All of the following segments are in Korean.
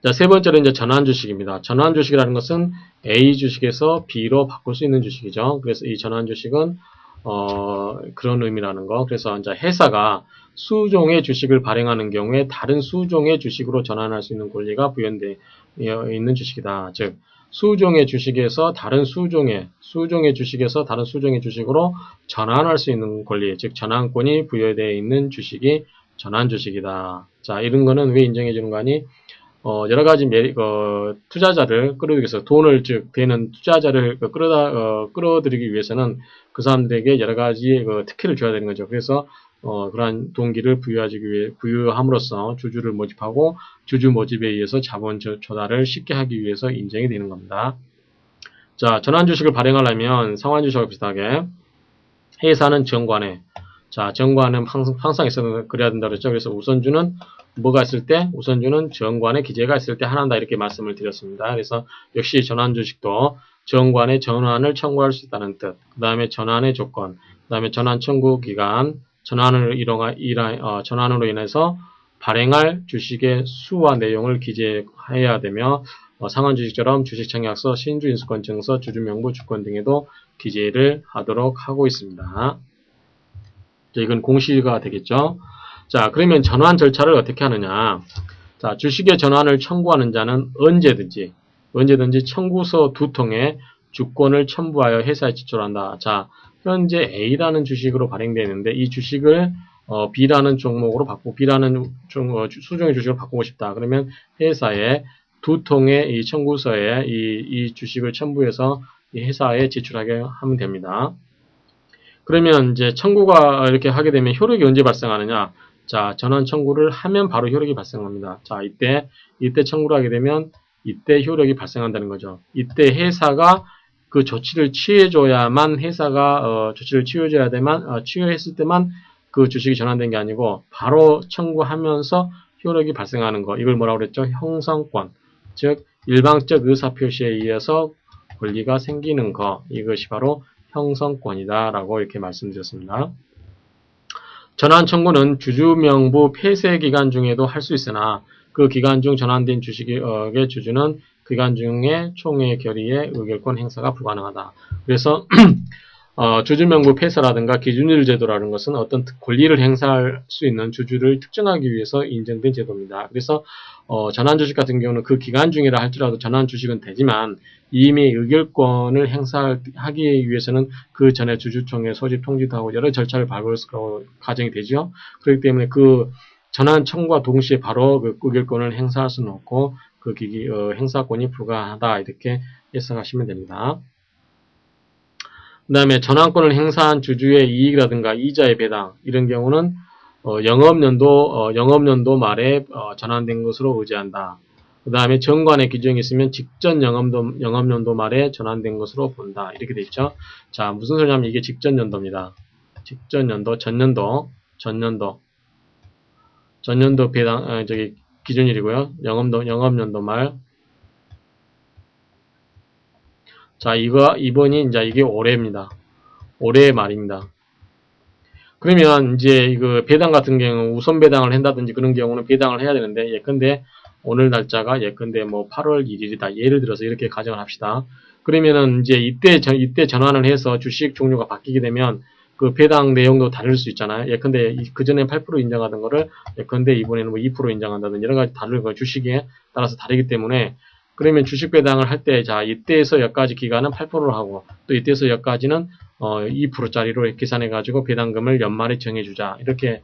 자, 세 번째로 이제 전환 주식입니다. 전환 주식이라는 것은 A 주식에서 B로 바꿀 수 있는 주식이죠. 그래서 이 전환 주식은 그런 의미라는 거. 그래서 이제 회사가 수종의 주식을 발행하는 경우에 다른 수종의 주식으로 전환할 수 있는 권리가 부여되어 있는 주식이다. 즉, 수종의 주식에서 다른 수종의 주식에서 다른 수종의 주식으로 전환할 수 있는 권리, 즉 전환권이 부여되어 있는 주식이 전환 주식이다. 자, 이런 거는 왜 인정해 주는 거 아니? 여러 가지 투자자를 끌어들이기 위해서 돈을 되는 투자자를 끌어들이기 위해서는 그 사람들에게 여러 가지 특혜를 줘야 되는 거죠. 그래서 그러한 동기를 부여함으로써 주주를 모집하고 주주 모집에 의해서 자본 조달을 쉽게 하기 위해서 인정이 되는 겁니다. 자, 전환 주식을 발행하려면 상환 주식과 비슷하게 회사는 정관에, 자, 정관은 항상 있어도 그래야 된다 그랬죠. 그래서 우선주는 뭐가 있을 때? 우선주는 정관에 기재가 있을 때 하나다 이렇게 말씀을 드렸습니다. 그래서 역시 전환 주식도 정관에 전환을 청구할 수 있다는 뜻, 그 다음에 전환의 조건, 그 다음에 전환 청구 기간, 전환으로 인해서 발행할 주식의 수와 내용을 기재해야 되며 상환 주식처럼 주식청약서, 신주인수권증서, 주주명부, 주권 등에도 기재를 하도록 하고 있습니다. 이건 공시가 되겠죠. 자, 그러면 전환 절차를 어떻게 하느냐. 자, 주식의 전환을 청구하는 자는 언제든지 청구서 2통에 주권을 첨부하여 회사에 제출한다. 자, 현재 A라는 주식으로 발행되어 있는데 이 주식을 B라는 종목으로 바꾸고 B라는 수종의 주식으로 바꾸고 싶다. 그러면 회사에 2통의 이 청구서에 이 주식을 첨부해서 이 회사에 제출하게 하면 됩니다. 그러면 이제 청구가 이렇게 하게 되면 효력이 언제 발생하느냐? 자, 전환 청구를 하면 바로 효력이 발생합니다. 자, 이때 청구를 하게 되면 이때 효력이 발생한다는 거죠. 이때 회사가 그 조치를 취해줘야만 회사가 조치를 취했을 때만 그 주식이 전환된 게 아니고 바로 청구하면서 효력이 발생하는 거. 이걸 뭐라고 그랬죠? 형성권. 즉 일방적 의사표시에 의해서 권리가 생기는 거. 이것이 바로 형성권이다라고 이렇게 말씀드렸습니다. 전환 청구는 주주명부 폐쇄 기간 중에도 할 수 있으나 그 기간 중 전환된 주식의 주주는 그 기간 중에 총회 결의의 의결권 행사가 불가능하다. 그래서 주주명부 폐쇄라든가 기준일 제도라는 것은 어떤 권리를 행사할 수 있는 주주를 특정하기 위해서 인정된 제도입니다. 그래서 전환 주식 같은 경우는 그 기간 중이라 할지라도 전환 주식은 되지만 이미 의결권을 행사하기 위해서는 그 전에 주주총회 소집 통지도 하고 여러 절차를 밟을 과정이 되죠. 그렇기 때문에 그 전환 청구와 동시에 바로 그 의결권을 행사할 수는 없고 그 행사권이 불가하다 이렇게 해석하시면 됩니다. 그 다음에 전환권을 행사한 주주의 이익이라든가 이자의 배당 이런 경우는 영업연도 말에 전환된 것으로 의지한다. 그 다음에 정관의 규정이 있으면 직전 영업연도 말에 전환된 것으로 본다. 이렇게 돼 있죠. 자, 무슨 소리냐면 이게 직전연도입니다. 직전연도, 전년도 배당, 기준일이고요. 영업연도 말. 자, 이번이 이제 이게 올해입니다. 올해의 말입니다. 그러면 이제 이거 배당 같은 경우 우선 배당을 한다든지 그런 경우는 배당을 해야 되는데 예컨대 오늘 날짜가 예컨대 뭐 8월 1일이다. 예를 들어서 이렇게 가정을 합시다. 그러면은 이제 이때 전환을 해서 주식 종류가 바뀌게 되면 그 배당 내용도 다를 수 있잖아요. 예컨대 그전에 8% 인정하던 거를 예컨대 이번에는 뭐 2% 인정한다든지 여러 가지 다르고 주식에 따라서 다르기 때문에 그러면 주식 배당을 할 때, 자, 이때에서 여기까지 기간은 8%로 하고, 또 이때에서 여기까지는 2%짜리로 계산해가지고 배당금을 연말에 정해주자. 이렇게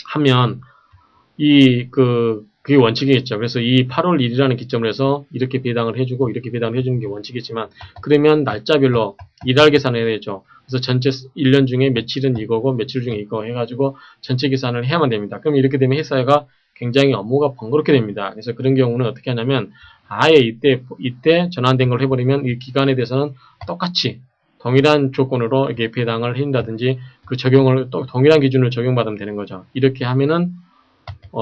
하면, 그게 원칙이겠죠. 그래서 이 8월 1일이라는 기점을 해서 이렇게 배당을 해주고, 이렇게 배당을 해주는 게 원칙이지만, 그러면 날짜별로 일할 계산을 해야 되죠. 그래서 전체 1년 중에 며칠은 이거고, 며칠 중에 이거 해가지고 전체 계산을 해야만 됩니다. 그럼 이렇게 되면 회사가 굉장히 업무가 번거롭게 됩니다. 그래서 그런 경우는 어떻게 하냐면, 아예 이때 전환된 걸 해버리면 이 기간에 대해서는 똑같이 동일한 조건으로 이렇게 배당을 한다든지 그 적용을 또 동일한 기준을 적용받으면 되는 거죠. 이렇게 하면은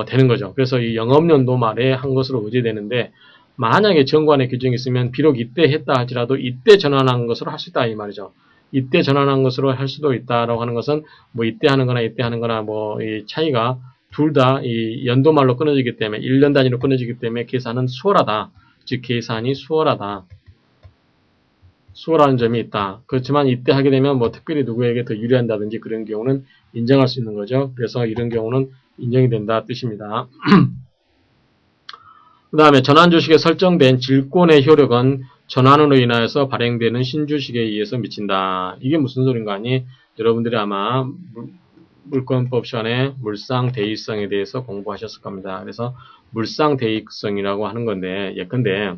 되는 거죠. 그래서 이 영업연도 말에 한 것으로 의지되는데 만약에 정관의 규정이 있으면 비록 이때 했다 할지라도 이때 전환한 것으로 할 수 있다 이 말이죠. 이때 전환한 것으로 할 수도 있다라고 하는 것은 뭐 이때 하는 거나 이때 하는 거나 뭐 이 차이가 둘 다 이 연도말로 끊어지기 때문에 1년 단위로 끊어지기 때문에 계산은 수월하다. 즉 계산이 수월하다. 수월한 점이 있다. 그렇지만 이때 하게 되면 뭐 특별히 누구에게 더 유리한다든지 그런 경우는 인정할 수 있는 거죠. 그래서 이런 경우는 인정이 된다 뜻입니다. 그 다음에 전환주식에 설정된 질권의 효력은 전환으로 인하여서 발행되는 신주식에 의해서 미친다. 이게 무슨 소린가 하니 여러분들이 아마 물권법 시간에 물상대의성에 대해서 공부하셨을 겁니다. 그래서 물상대의성이라고 하는 건데 예컨대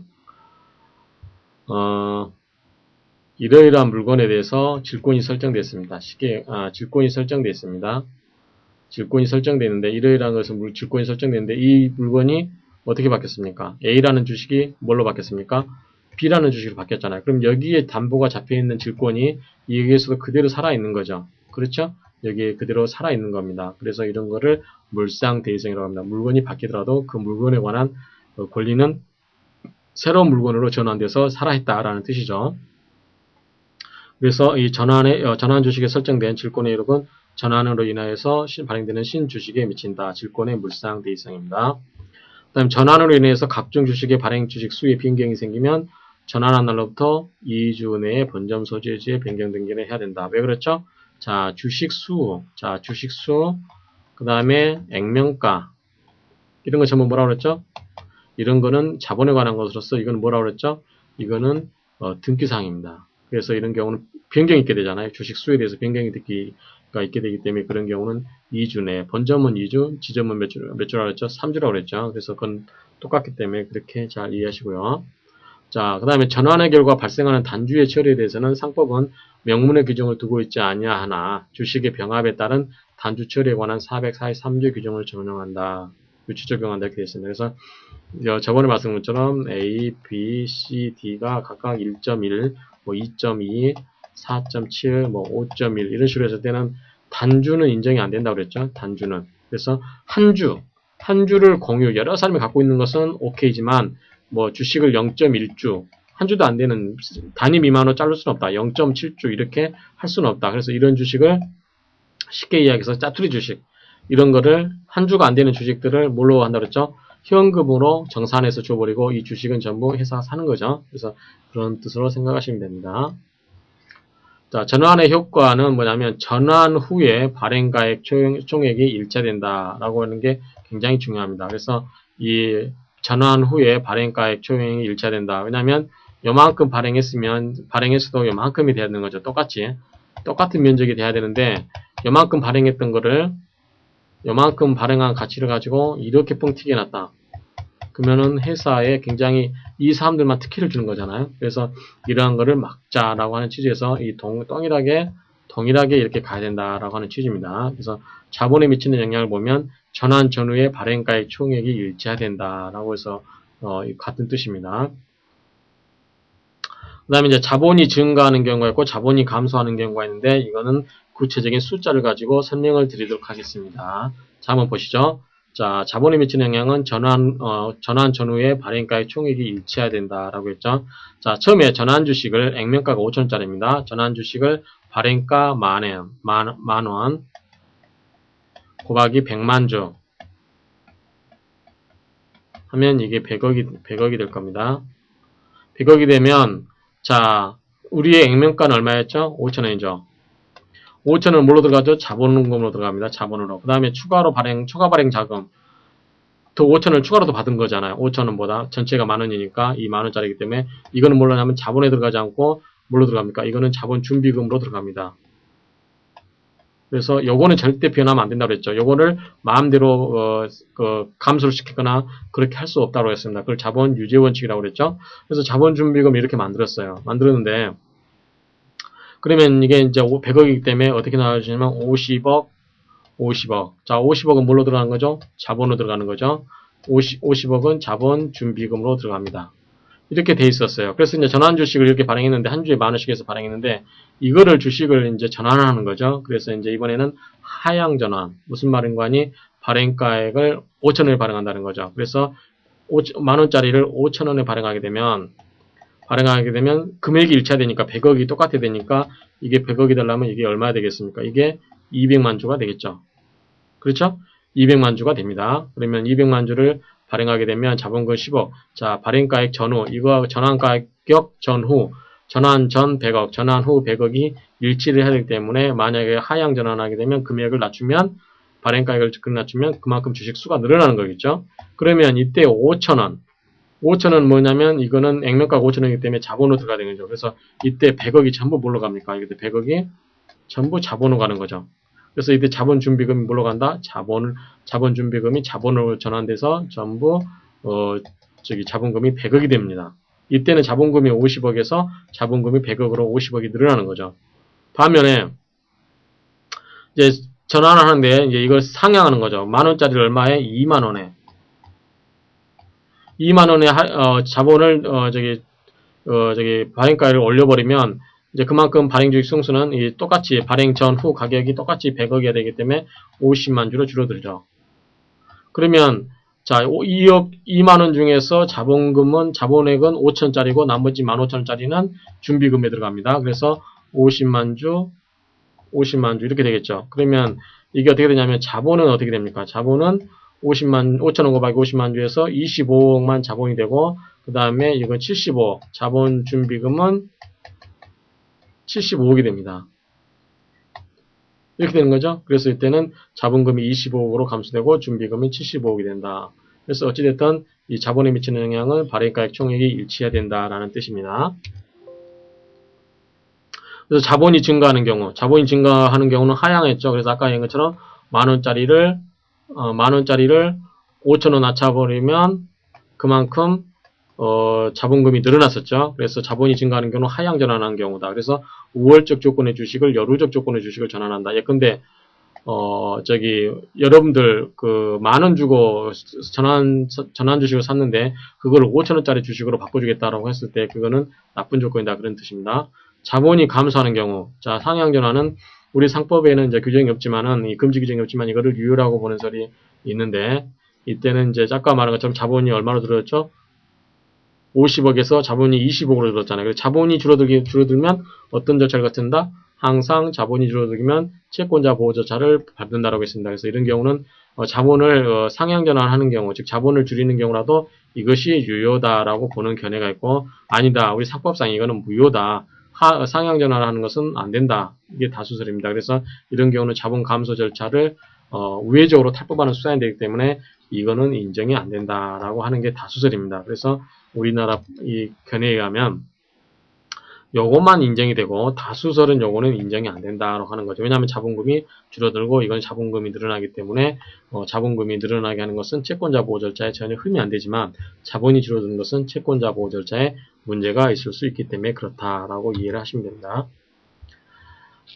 이러이러한 물건에 대해서 질권이 설정됐습니다. 쉽게 질권이 설정됐습니다. 질권이 설정되는데 이러이러한 것은 질권이 설정되는데 이 물건이 어떻게 바뀌었습니까? A라는 주식이 뭘로 바뀌었습니까? B라는 주식으로 바뀌었잖아요. 그럼 여기에 담보가 잡혀있는 질권이 여기에서도 그대로 살아있는 거죠. 그렇죠? 여기에 그대로 살아있는 겁니다. 그래서 이런 거를 물상대의성이라고 합니다. 물건이 바뀌더라도 그 물건에 관한 권리는 새로운 물건으로 전환돼서 살아있다라는 뜻이죠. 그래서 이 전환 주식에 설정된 질권의 효력은 전환으로 인하여서 발행되는 신주식에 미친다. 질권의 물상대의성입니다. 그 다음 전환으로 인해서 각종 주식의 발행 주식 수의 변경이 생기면 전환한 날로부터 2주 내에 본점 소재지의 변경 등기를 해야 된다. 왜 그렇죠? 자, 주식수, 그 다음에 액면가 이런 거 전부 뭐라고 그랬죠? 이런 거는 자본에 관한 것으로서 이건 뭐라고 그랬죠? 이거는 등기사항입니다. 그래서 이런 경우는 변경이 있게 되잖아요. 주식수에 대해서 변경이 있게 되기 때문에 그런 경우는 2주 내, 본점은 2주, 지점은 몇 주라고 그랬죠? 3주라고 그랬죠. 그래서 그건 똑같기 때문에 그렇게 잘 이해하시고요. 자, 그 다음에 전환의 결과 발생하는 단주의 처리에 대해서는 상법은 명문의 규정을 두고 있지 아니하나 주식의 병합에 따른 단주 처리에 관한 443조 규정을 적용한다. 유치 적용한다 이렇게 되어 있습니다. 그래서 저번에 말씀드린 것처럼 A, B, C, D가 각각 1.1, 뭐 2.2, 4.7, 뭐 5.1 이런 식으로 했을 때는 단주는 인정이 안 된다고 그랬죠. 단주는. 그래서 한 주를 공유, 여러 사람이 갖고 있는 것은 오케이지만 뭐 주식을 0.1주, 한 주도 안 되는 단위 미만으로 자를 수는 없다. 0.7주 이렇게 할 수는 없다. 그래서 이런 주식을 쉽게 이야기해서 짜투리 주식 이런 거를 한 주가 안 되는 주식들을 뭘로 한다 그랬죠? 현금으로 정산해서 줘버리고 이 주식은 전부 회사가 사는 거죠. 그래서 그런 뜻으로 생각하시면 됩니다. 자, 전환의 효과는 뭐냐면 전환 후에 발행가액 총액이 일치된다라고 하는 게 굉장히 중요합니다. 그래서 이 전환 후에 발행가액 총액이 일치된다. 왜냐하면 요만큼 발행했어도 요만큼이 돼야 되는 거죠. 똑같은 면적이 돼야 되는데 요만큼 발행했던 거를 요만큼 발행한 가치를 가지고 이렇게 뻥튀기 해놨다. 그러면은 회사에 굉장히 이 사람들만 특혜를 주는 거잖아요. 그래서 이러한 거를 막자라고 하는 취지에서 이 동일하게 이렇게 가야 된다라고 하는 취지입니다. 그래서 자본에 미치는 영향을 보면 전환 전후의 발행가액 총액이 일치해야 된다라고 해서 같은 뜻입니다. 그 다음에 이제 자본이 증가하는 경우가 있고 자본이 감소하는 경우가 있는데 이거는 구체적인 숫자를 가지고 설명을 드리도록 하겠습니다. 자, 한번 보시죠. 자, 자본에 미치는 영향은 전환 전후의 발행가의 총액이 일치해야 된다라고 했죠. 자, 처음에 전환 주식을 액면가가 5천원짜리입니다. 전환 주식을 발행가 만원 곱하기 100만주 하면 이게 100억이 될 겁니다. 100억이 되면 자, 우리의 액면가는 얼마였죠? 5천원이죠. 5천원은 뭘로 들어가죠? 자본금으로 들어갑니다. 자본으로. 그 다음에 추가 발행 자금. 더 5천원을 추가로 더 받은 거잖아요. 5천원보다. 전체가 만원이니까 이 만원짜리이기 때문에 이거는 뭘로 하면 자본에 들어가지 않고 뭘로 들어갑니까? 이거는 자본 준비금으로 들어갑니다. 그래서 요거는 절대 변하면 안 된다고 그랬죠. 요거를 마음대로 감소를 시키거나 그렇게 할 수 없다고 했습니다. 그걸 자본 유지 원칙이라고 그랬죠. 그래서 자본 준비금 이렇게 만들었는데 그러면 이게 이제 100억이기 때문에 어떻게 나와주냐면 50억. 자, 50억은 뭘로 들어가는 거죠? 자본으로 들어가는 거죠. 50억은 자본 준비금으로 들어갑니다. 이렇게 돼 있었어요. 그래서 이제 전환 주식을 이렇게 발행했는데 한 주에 10,000원씩 해서 발행했는데 이거를 주식을 이제 전환하는 거죠. 그래서 이제 이번에는 하향 전환. 무슨 말인가 하니 발행가액을 5,000원에 발행한다는 거죠. 그래서 10,000원짜리를 5,000원에 발행하게 되면 금액이 일치되니까 100억이 똑같아 되니까 이게 100억이 되려면 이게 얼마야 되겠습니까? 이게 200만 주가 되겠죠. 그렇죠? 200만 주가 됩니다. 그러면 200만 주를 발행하게 되면 자본금 10억. 자, 발행가액 전후, 이거 전환가격 전후, 전환 전 100억, 전환 후 100억이 일치를 해야 되기 때문에 만약에 하향 전환하게 되면 금액을 낮추면 발행가액을 낮추면 그만큼 주식 수가 늘어나는 거겠죠. 그러면 이때 5,000원. 5,000원 뭐냐면 이거는 액면가가 5,000원이기 때문에 자본으로 들어가야 되는 거죠. 그래서 이때 100억이 전부 뭘로 갑니까? 이때 100억이 전부 자본으로 가는 거죠. 그래서 이때 자본 준비금이 뭘로 간다? 자본 준비금이 자본으로 전환돼서 전부 자본금이 100억이 됩니다. 이때는 자본금이 50억에서 자본금이 100억으로 50억이 늘어나는 거죠. 반면에 이제 전환을 하는데 이제 이걸 상향하는 거죠. 만원짜리를 얼마에? 2만원에. 2만원의 자본을 발행가를 올려버리면 이제 그만큼 발행주식 승수는 똑같이 발행 전후 가격이 똑같이 100억이어야 되기 때문에 50만 주로 줄어들죠. 그러면 자 2만원 중에서 자본액은 5천짜리고 나머지 15,000원짜리는 준비금에 들어갑니다. 그래서 50만 주 이렇게 되겠죠. 그러면 이게 어떻게 되냐면 자본은 어떻게 됩니까? 자본은 5천원 곱하기 50만 주에서 25억만 자본이 되고 그 다음에 이건 75억 자본 준비금은 75억이 됩니다. 이렇게 되는 거죠. 그래서 이때는 자본금이 25억으로 감소되고 준비금이 75억이 된다. 그래서 어찌됐든 이 자본에 미치는 영향은 발행가액 총액이 일치해야 된다라는 뜻입니다. 그래서 자본이 증가하는 경우는 하향했죠. 그래서 아까 얘기한 것처럼 만원짜리를 5천원 낮춰버리면 그만큼 자본금이 늘어났었죠. 그래서 자본이 증가하는 경우는 하향 전환하는 경우다. 그래서 우월적 조건의 주식을 열후적 조건의 주식을 전환한다. 예컨대 여러분들 만원 주고 전환 주식을 샀는데 그걸 5천원짜리 주식으로 바꿔주겠다라고 했을 때 그거는 나쁜 조건이다 그런 뜻입니다. 자본이 감소하는 경우, 자 상향 전환은 우리 상법에는 이제 규정이 없지만은 이 금지 규정이 없지만 이거를 유효라고 보는 설이 있는데 이때는 이제 아까 말한 것처럼 자본이 얼마로 들었죠? 50억에서 자본이 20억으로 줄었잖아요. 그래서 자본이 줄어들면 어떤 절차를 갖춘다? 항상 자본이 줄어들면 채권자 보호 절차를 밟는다라고 했습니다. 그래서 이런 경우는 자본을 상향 전환하는 경우, 즉 자본을 줄이는 경우라도 이것이 유효다라고 보는 견해가 있고 아니다. 우리 상법상 이거는 무효다. 상향 전환을 하는 것은 안 된다. 이게 다수설입니다. 그래서 이런 경우는 자본 감소 절차를 우회적으로 탈법하는 수단이 되기 때문에 이거는 인정이 안 된다라고 하는 게 다수설입니다. 그래서 우리나라 이 견해에 의하면 요것만 인정이 되고 다수설은 요거는 인정이 안 된다라고 하는 거죠. 왜냐하면 자본금이 줄어들고 이건 자본금이 늘어나기 때문에 자본금이 늘어나게 하는 것은 채권자 보호 절차에 전혀 흠이 안 되지만 자본이 줄어드는 것은 채권자 보호 절차에 문제가 있을 수 있기 때문에 그렇다라고 이해를 하시면 됩니다.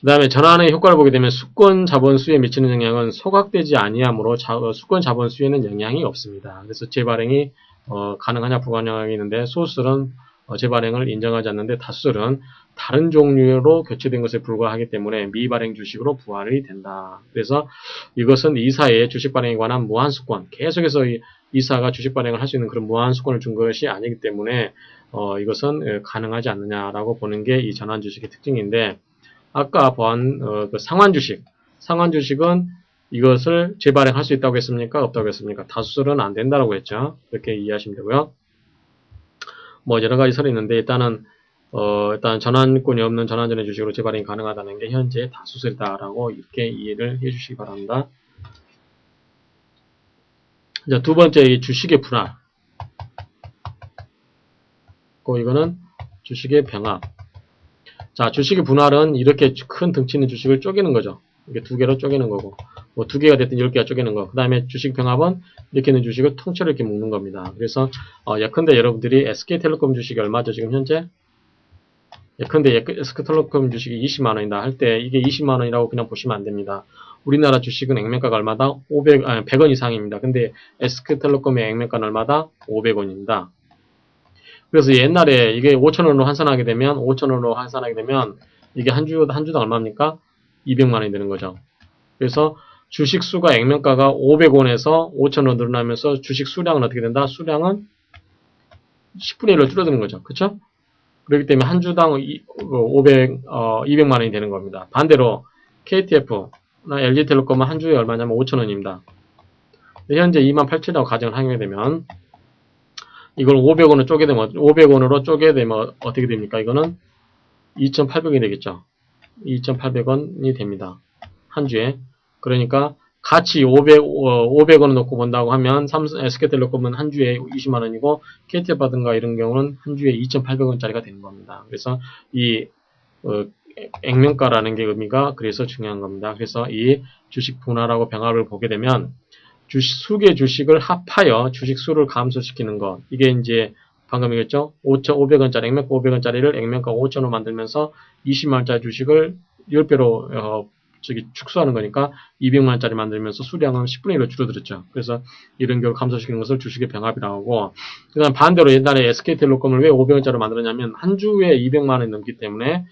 그 다음에 전환의 효과를 보게 되면 수권 자본 수에 미치는 영향은 소각되지 아니하므로 수권 자본 수에는 영향이 없습니다. 그래서 재발행이 가능하냐 불가능하냐 있는데 소수설은 재발행을 인정하지 않는데 다수설은 다른 종류로 교체된 것에 불과하기 때문에 미발행 주식으로 부활이 된다. 그래서 이것은 이사의 주식 발행에 관한 무한수권, 계속해서 이사가 주식 발행을 할 수 있는 그런 무한수권을 준 것이 아니기 때문에 이것은 가능하지 않느냐라고 보는 게 이 전환 주식의 특징인데 아까 본 상환주식은 이것을 재발행할 수 있다고 했습니까? 없다고 했습니까? 다수설은 안 된다고 했죠. 이렇게 이해하시면 되고요. 뭐 여러 가지 설이 있는데 일단 전환권이 없는 전환전의 주식으로 재발행이 가능하다는 게 현재 다수설이다라고 이렇게 이해를 해주시기 바랍니다. 자, 두 번째 이 주식의 분할. 이거는 주식의 병합. 자, 주식의 분할은 이렇게 큰 덩치 있는 주식을 쪼개는 거죠. 이렇게 두 개로 쪼개는 거고, 뭐 두 개가 됐든 10개가 쪼개는 거. 그 다음에 주식 병합은 이렇게 있는 주식을 통째로 이렇게 묶는 겁니다. 그래서, 예컨대 여러분들이 SK텔레콤 주식이 얼마죠, 지금 현재? 예컨대 SK텔레콤 주식이 20만원이다 할 때, 이게 20만원이라고 그냥 보시면 안 됩니다. 우리나라 주식은 액면가가 얼마다? 100원 이상입니다. 근데 SK텔레콤의 액면가는 얼마다? 500원입니다. 그래서 옛날에 이게 5,000원으로 환산하게 되면 이게 한 주당 얼마입니까? 200만원이 되는 거죠. 그래서 주식 수가 액면가가 500원에서 5,000원 늘어나면서 주식 수량은 어떻게 된다? 수량은 10분의 1로 줄어드는 거죠. 그쵸? 그렇기 때문에 한 주당 200만원이 되는 겁니다. 반대로 KTF나 LG텔레콤은 한 주에 얼마냐면 5,000원입니다. 현재 28,000이라고 가정을 하게 되면 이걸 500원으로 쪼개 되면 어떻게 됩니까? 이거는 2,800원이 되겠죠. 2,800원이 됩니다. 한 주에. 그러니까 같이 500원을 놓고 본다고 하면 SK텔 놓고 보면 한 주에 20만 원이고 KT라든가 이런 경우는 한 주에 2,800원짜리가 되는 겁니다. 그래서 이 액면가라는 게 의미가 그래서 중요한 겁니다. 그래서 이 주식 분할하고 병합을 보게 되면 수개 주식을 합하여 주식 수를 감소시키는 것. 이게 이제 방금 얘기했죠? 5,500원짜리 액면가 500원짜리를 액면가 5,000원 만들면서 20만원짜리 주식을 10배로 축소하는 거니까 200만원짜리 만들면서 수량은 10분의 1로 줄어들었죠. 그래서 이런 경우 감소시키는 것을 주식의 병합이라고 하고, 그 다음 반대로 옛날에 SK텔레콤을 왜 500원짜리로 만들었냐면 한 주에 200만원이 넘기 때문에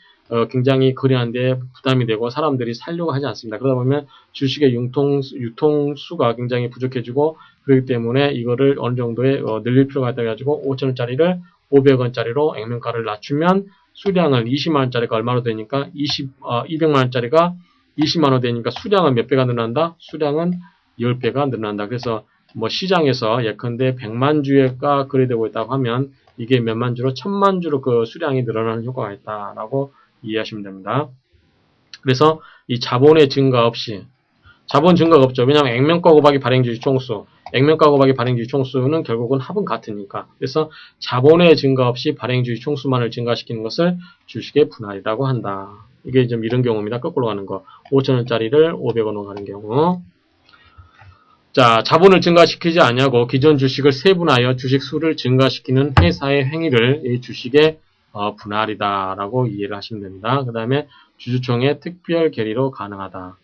굉장히 거래하는데 부담이 되고 사람들이 살려고 하지 않습니다. 그러다 보면 주식의 유통수가 굉장히 부족해지고 그렇기 때문에 이거를 어느 정도에 늘릴 필요가 있다 해가지고 5,000원짜리를 500원짜리로 액면가를 낮추면 수량을 20만원짜리가 얼마로 되니까 200만원짜리가 20만원 되니까 수량은 몇 배가 늘어난다? 수량은 10배가 늘어난다. 그래서 뭐 시장에서 예컨대 100만 주가 거래되고 있다고 하면 이게 몇만 주로 1000만 주로 그 수량이 늘어나는 효과가 있다라고 이해하시면 됩니다. 그래서 이 자본의 증가 없이 자본 증가가 없죠. 왜냐하면 액면가 곱하기 발행주식 총수 액면가 곱하기 발행주식 총수는 결국은 합은 같으니까. 그래서 자본의 증가 없이 발행주식 총수만을 증가시키는 것을 주식의 분할이라고 한다. 이게 좀 이런 경우입니다. 거꾸로 가는 거. 5,000원짜리를 500원으로 가는 경우. 자, 자본을 증가시키지 않냐고 기존 주식을 세분하여 주식 수를 증가시키는 회사의 행위를 이 주식의 분할이다라고 이해를 하시면 됩니다. 그 다음에 주주총회 특별 결의로 가능하다.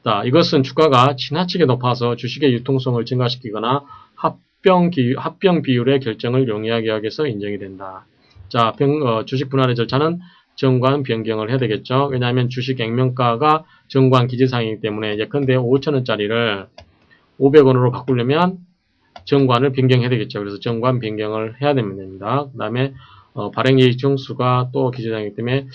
자, 이것은 주가가 지나치게 높아서 주식의 유통성을 증가시키거나 합병 비율의 결정을 용이하게 하기 위해서 인정이 된다. 자, 주식 분할의 절차는 정관 변경을 해야 되겠죠. 왜냐하면 주식 액면가가 정관 기재사항이기 때문에 예컨대 5,000원짜리를 500원으로 바꾸려면 정관을 변경해야 되겠죠. 그래서 정관 변경을 해야 됩니다. 그 다음에 발행예익 증수가 또 기재사항이기 때문에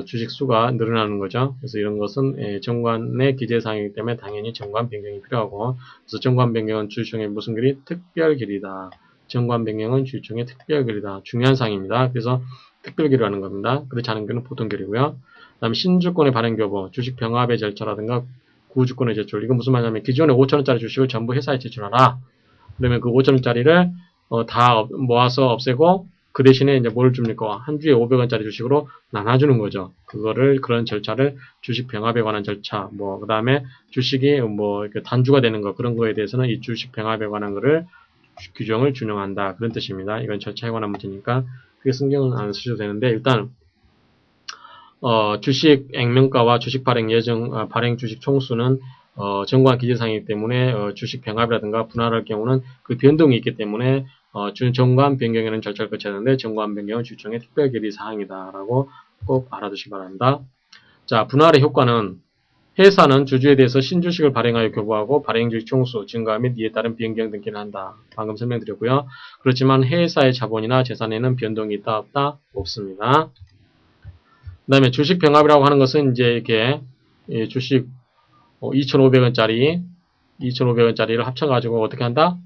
주식 수가 늘어나는 거죠. 그래서 이런 것은 정관의 기재사항이기 때문에 당연히 정관 변경이 필요하고, 그래서 정관 변경은 주주총회 무슨 결의? 특별 결의다. 정관 변경은 주주총회 특별 결의다. 중요한 사항입니다. 그래서 특별 결의라는 겁니다. 그렇지 않은 경우는 보통 결의고요. 그 다음에 신주권의 발행 교부, 주식 병합의 절차라든가 구주권의 제출. 이건 무슨 말이냐면 기존에 5,000원짜리 주식을 전부 회사에 제출하라. 그러면 그 5,000원짜리를 다 모아서 없애고 그 대신에 이제 뭘 줍니까? 한 주에 500원짜리 주식으로 나눠주는 거죠. 그런 절차를 주식 병합에 관한 절차, 그 다음에 주식이 단주가 되는 거, 그런 거에 대해서는 이 주식 병합에 관한 거를 규정을 준용한다. 그런 뜻입니다. 이건 절차에 관한 문제니까 그게 신경은 안 쓰셔도 되는데, 일단, 주식 액면가와 주식 발행 발행 주식 총수는 정관 기재사항이기 때문에 주식 병합이라든가 분할할 경우는 그 변동이 있기 때문에 정관 변경에는 절차를 거쳐야 하는데 정관 변경은 주주총회 특별 결의 사항이다라고 꼭 알아두시기 바랍니다. 자, 분할의 효과는 회사는 주주에 대해서 신주식을 발행하여 교부하고 발행주식 총수 증가 및 이에 따른 변경 등기를 한다. 방금 설명드렸고요. 그렇지만 회사의 자본이나 재산에는 변동이 있다 없다? 없습니다. 그 다음에 주식 병합이라고 하는 것은 이제 이렇게 주식 2,500원짜리를 합쳐가지고 어떻게 한다?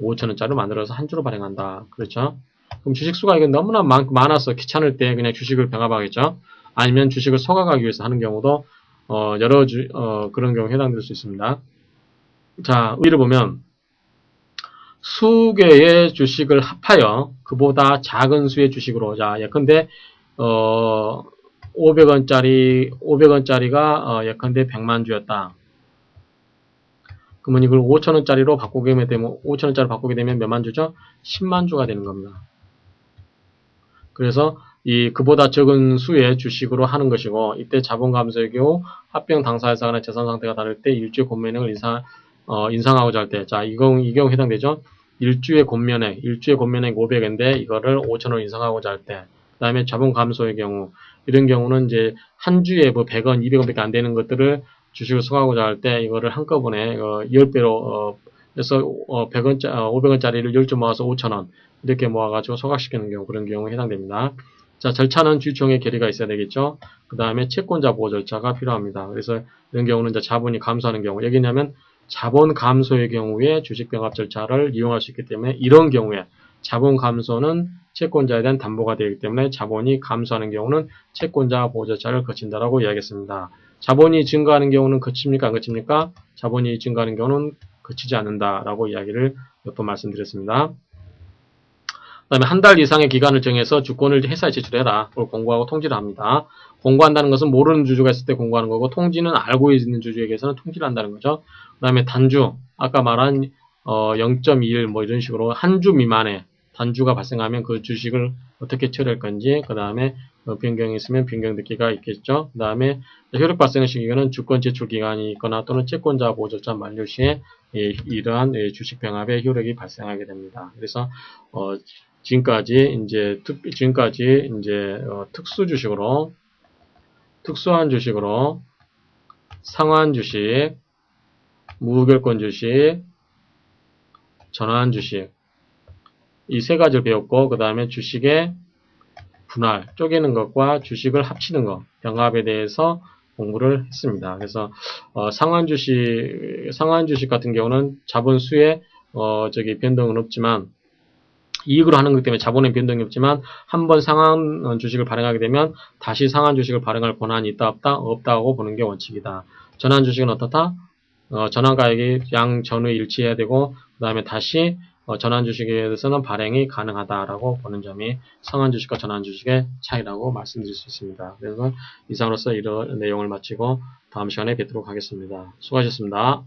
5,000원짜리를 만들어서 한 주로 발행한다. 그렇죠? 그럼 주식수가 이게 너무나 많아서 귀찮을 때 그냥 주식을 병합하겠죠? 아니면 주식을 소각하기 위해서 하는 경우도 그런 경우에 해당될 수 있습니다. 자, 위를 보면 수개의 주식을 합하여 그보다 작은 수의 주식으로, 자, 예컨대 500원짜리가 예컨대 100만 주였다. 그러면 이걸 5,000원짜리로 바꾸게 되면 5,000원짜리 바꾸게 되면 몇만 주죠? 10만 주가 되는 겁니다. 그래서 그보다 적은 수의 주식으로 하는 것이고, 이때 자본 감소의 경우 합병 당사자가 간의 재산 상태가 다를 때 일주의 권면액을 인상하고자 할 때, 자, 이 경우 해당되죠? 일주의 권면액 500인데 이거를 5,000원 인상하고자 할 때, 그 다음에 자본 감소의 경우, 이런 경우는 이제 한 주에 100원, 200원밖에 안 되는 것들을 주식을 소각하고자 할 때 이거를 한꺼번에 10배로 해서 500원짜리를 10주 모아서 5,000원 이렇게 모아가지고 소각시키는 경우, 그런 경우에 해당됩니다. 자, 절차는 주주총회 결의가 있어야 되겠죠. 그 다음에 채권자 보호 절차가 필요합니다. 그래서 이런 경우는 이제 자본이 감소하는 경우, 여기냐면 자본 감소의 경우에 주식 병합 절차를 이용할 수 있기 때문에 이런 경우에 자본 감소는 채권자에 대한 담보가 되기 때문에 자본이 감소하는 경우는 채권자 보호 절차를 거친다라고 이야기했습니다. 자본이 증가하는 경우는 거칩니까? 안 거칩니까? 자본이 증가하는 경우는 거치지 않는다라고 이야기를 몇 번 말씀드렸습니다. 그 다음에 한 달 이상의 기간을 정해서 주권을 회사에 제출해라. 그걸 공고하고 통지를 합니다. 공고한다는 것은 모르는 주주가 있을 때 공고하는 거고 통지는 알고 있는 주주에게서는 통지를 한다는 거죠. 그 다음에 단주, 아까 말한 0.21 뭐 이런 식으로 한 주 미만의 단주가 발생하면 그 주식을 어떻게 처리할 건지, 그 다음에 변경이 있으면 변경 듣기가 있겠죠. 그 다음에 효력 발생 시기는 주권 제출 기간이 있거나 또는 채권자 보호 절차 만료 시에 이러한 주식 병합의 효력이 발생하게 됩니다. 그래서 지금까지 이제 특수 주식으로, 특수한 주식으로 상환 주식, 무결권 주식, 전환 주식 이 세 가지를 배웠고, 그 다음에 주식의 분할, 쪼개는 것과 주식을 합치는 것, 병합에 대해서 공부를 했습니다. 그래서 상환 주식 같은 경우는 자본수의 변동은 없지만 이익으로 하는 것 때문에 자본의 변동이 없지만 한번 상환 주식을 발행하게 되면 다시 상환 주식을 발행할 권한이 있다 없다? 없다고 보는 게 원칙이다. 전환 주식은 어떻다? 전환 가액이 양전의 일치해야 되고 그 다음에 다시 전환 주식에 대해서는 발행이 가능하다라고 보는 점이 상환 주식과 전환 주식의 차이라고 말씀드릴 수 있습니다. 그래서 이상으로서 이런 내용을 마치고 다음 시간에 뵙도록 하겠습니다. 수고하셨습니다.